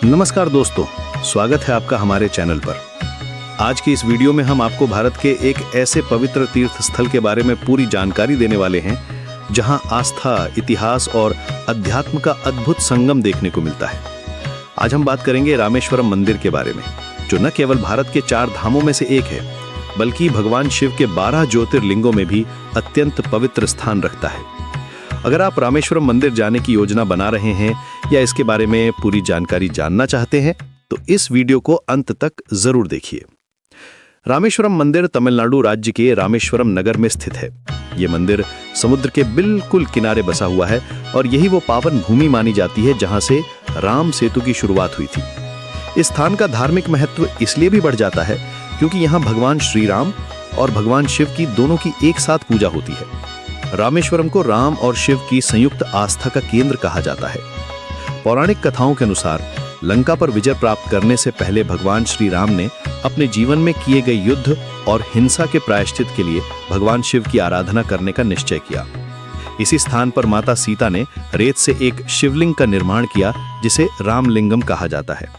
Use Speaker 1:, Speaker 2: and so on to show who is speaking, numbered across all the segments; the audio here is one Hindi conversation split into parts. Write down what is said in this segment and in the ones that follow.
Speaker 1: नमस्कार दोस्तों, स्वागत है आपका हमारे चैनल पर। आज की इस वीडियो में हम आपको भारत के एक ऐसे पवित्र तीर्थ स्थल के बारे में पूरी जानकारी देने वाले हैं जहां आस्था, इतिहास और अध्यात्म का अद्भुत संगम देखने को मिलता है। आज हम बात करेंगे रामेश्वरम मंदिर के बारे में, जो न केवल भारत के 4 धामों में से एक है, बल्कि भगवान शिव के 12 ज्योतिर्लिंगों में भी अत्यंत पवित्र स्थान रखता है। अगर आप रामेश्वरम मंदिर जाने की योजना बना रहे हैं या इसके बारे में पूरी जानकारी जानना चाहते हैं, तो इस वीडियो को अंत तक जरूर देखिए। रामेश्वरम मंदिर तमिलनाडु राज्य के रामेश्वरम नगर में स्थित है। ये मंदिर समुद्र के बिल्कुल किनारे बसा हुआ है और यही वो पावन भूमि मानी जाती है जहां से राम सेतु की शुरुआत हुई थी। इस स्थान का धार्मिक महत्व इसलिए भी बढ़ जाता है क्योंकि यहाँ भगवान श्री राम और भगवान शिव की दोनों की एक साथ पूजा होती है। रामेश्वरम को राम और शिव की संयुक्त आस्था का केंद्र कहा जाता है। पौराणिक कथाओं के अनुसार लंका पर विजय प्राप्त करने से पहले भगवान श्री राम ने अपने जीवन में किए गए युद्ध और हिंसा के प्रायश्चित के लिए भगवान शिव की आराधना करने का निश्चय किया। इसी स्थान पर माता सीता ने रेत से एक शिवलिंग का निर्माण किया जिसे रामलिंगम कहा जाता है।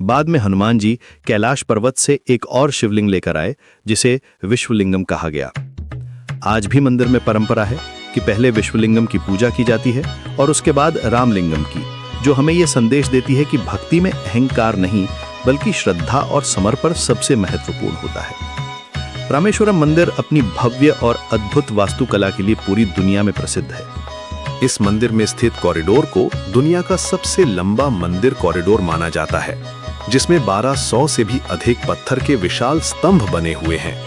Speaker 1: बाद में हनुमान जी कैलाश पर्वत से एक और शिवलिंग लेकर आए जिसे विश्वलिंगम कहा गया। आज भी मंदिर में परंपरा है कि पहले विश्वलिंगम की पूजा की जाती है और उसके बाद रामलिंगम की, जो हमें यह संदेश देती है कि भक्ति में अहंकार नहीं बल्कि श्रद्धा और समर्पण सबसे महत्वपूर्ण होता है। रामेश्वरम मंदिर अपनी भव्य और अद्भुत वास्तुकला के लिए पूरी दुनिया में प्रसिद्ध है।
Speaker 2: इस मंदिर में स्थित कॉरिडोर को दुनिया का सबसे लंबा मंदिर कॉरिडोर माना जाता है, जिसमें 1200 से भी अधिक पत्थर के विशाल स्तंभ बने हुए हैं।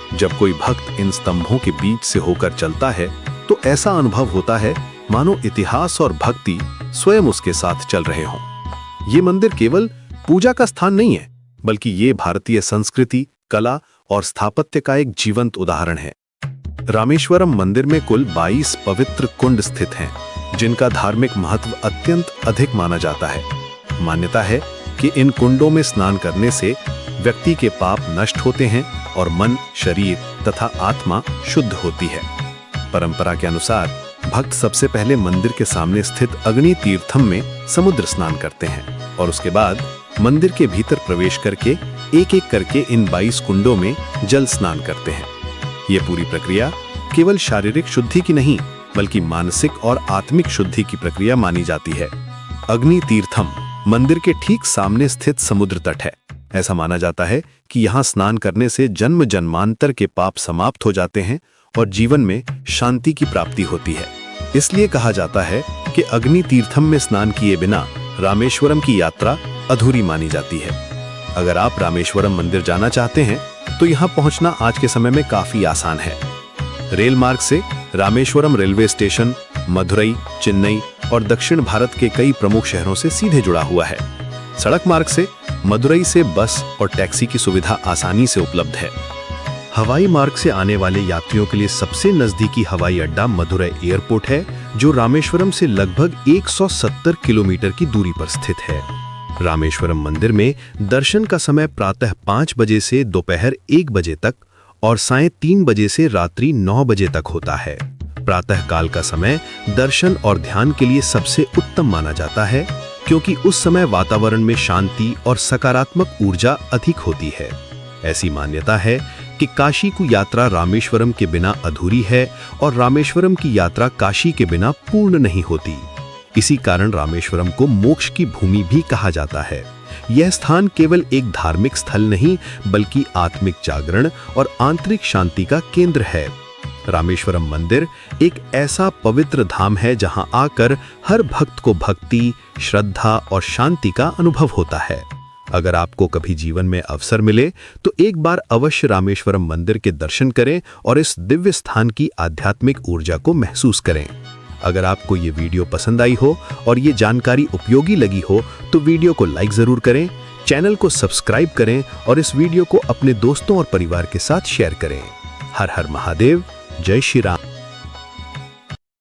Speaker 2: जब कोई भक्त इन स्तंभों के बीच से होकर चलता है तो ऐसा अनुभव होता है मानो इतिहास और भक्ति स्वयं उसके साथ चल रहे हों। ये मंदिर केवल पूजा का स्थान नहीं है, बल्कि ये भारतीय संस्कृति, कला और स्थापत्य का एक जीवंत उदाहरण है। रामेश्वरम मंदिर में कुल 22 पवित्र कुंड स्थित हैं, जिनका धार्मिक महत्व अत्यंत अधिक माना जाता है। मान्यता है कि इन कुंडों में स्नान करने से व्यक्ति के पाप नष्ट होते हैं और मन, शरीर तथा आत्मा शुद्ध होती है। परंपरा के अनुसार भक्त सबसे पहले मंदिर के सामने स्थित अग्नि तीर्थम में समुद्र स्नान करते हैं और उसके बाद मंदिर के भीतर प्रवेश करके एक एक करके इन 22 कुंडों में जल स्नान करते हैं। ये पूरी प्रक्रिया केवल शारीरिक शुद्धि की नहीं, बल्कि मानसिक और आत्मिक शुद्धि की प्रक्रिया मानी जाती है। अग्नि तीर्थम मंदिर के ठीक सामने स्थित समुद्र तट है। ऐसा माना जाता है कि यहाँ स्नान करने से जन्म जन्मांतर के पाप समाप्त हो जाते हैं और जीवन में शांति की प्राप्ति होती है। इसलिए कहा जाता है कि अग्नि तीर्थम में स्नान किए बिना रामेश्वरम की यात्रा अधूरी मानी जाती है। अगर आप रामेश्वरम मंदिर जाना चाहते हैं तो यहाँ पहुँचना आज के समय में काफी आसान है। रेल मार्ग से रामेश्वरम रेलवे स्टेशन मदुरई, चेन्नई और दक्षिण भारत के कई प्रमुख शहरों से सीधे जुड़ा हुआ है। सड़क मार्ग से मदुरई से बस और टैक्सी की सुविधा आसानी से उपलब्ध है। हवाई मार्ग से आने वाले यात्रियों के लिए सबसे नजदीकी हवाई अड्डा मदुरई एयरपोर्ट है, जो रामेश्वरम से लगभग 170 किलोमीटर की दूरी पर स्थित है। रामेश्वरम मंदिर में दर्शन का समय प्रातः 5 बजे से दोपहर 1 बजे तक और सायं 3 बजे से रात्रि 9 बजे तक होता है। प्रातः काल का समय दर्शन और ध्यान के लिए सबसे उत्तम माना जाता है, क्योंकि उस समय वातावरण में शांति और सकारात्मक ऊर्जा अधिक होती है। ऐसी मान्यता है कि काशी की यात्रा रामेश्वरम के बिना अधूरी है और रामेश्वरम की यात्रा काशी के बिना पूर्ण नहीं होती। इसी कारण रामेश्वरम को मोक्ष की भूमि भी कहा जाता है। यह स्थान केवल एक धार्मिक स्थल नहीं, बल्कि आत्मिक जागरण और आंतरिक शांति का केंद्र है। रामेश्वरम मंदिर एक ऐसा पवित्र धाम है जहां आकर हर भक्त को भक्ति, श्रद्धा और शांति का अनुभव होता है। अगर आपको कभी जीवन में अवसर मिले तो एक बार अवश्य रामेश्वरम मंदिर के दर्शन करें और इस दिव्य स्थान की आध्यात्मिक ऊर्जा को महसूस करें। अगर आपको ये वीडियो पसंद आई हो और ये जानकारी उपयोगी लगी हो तो वीडियो को लाइक जरूर करें, चैनल को सब्सक्राइब करें और इस वीडियो को अपने दोस्तों और परिवार के साथ शेयर करें। हर हर महादेव, जय श्री राम।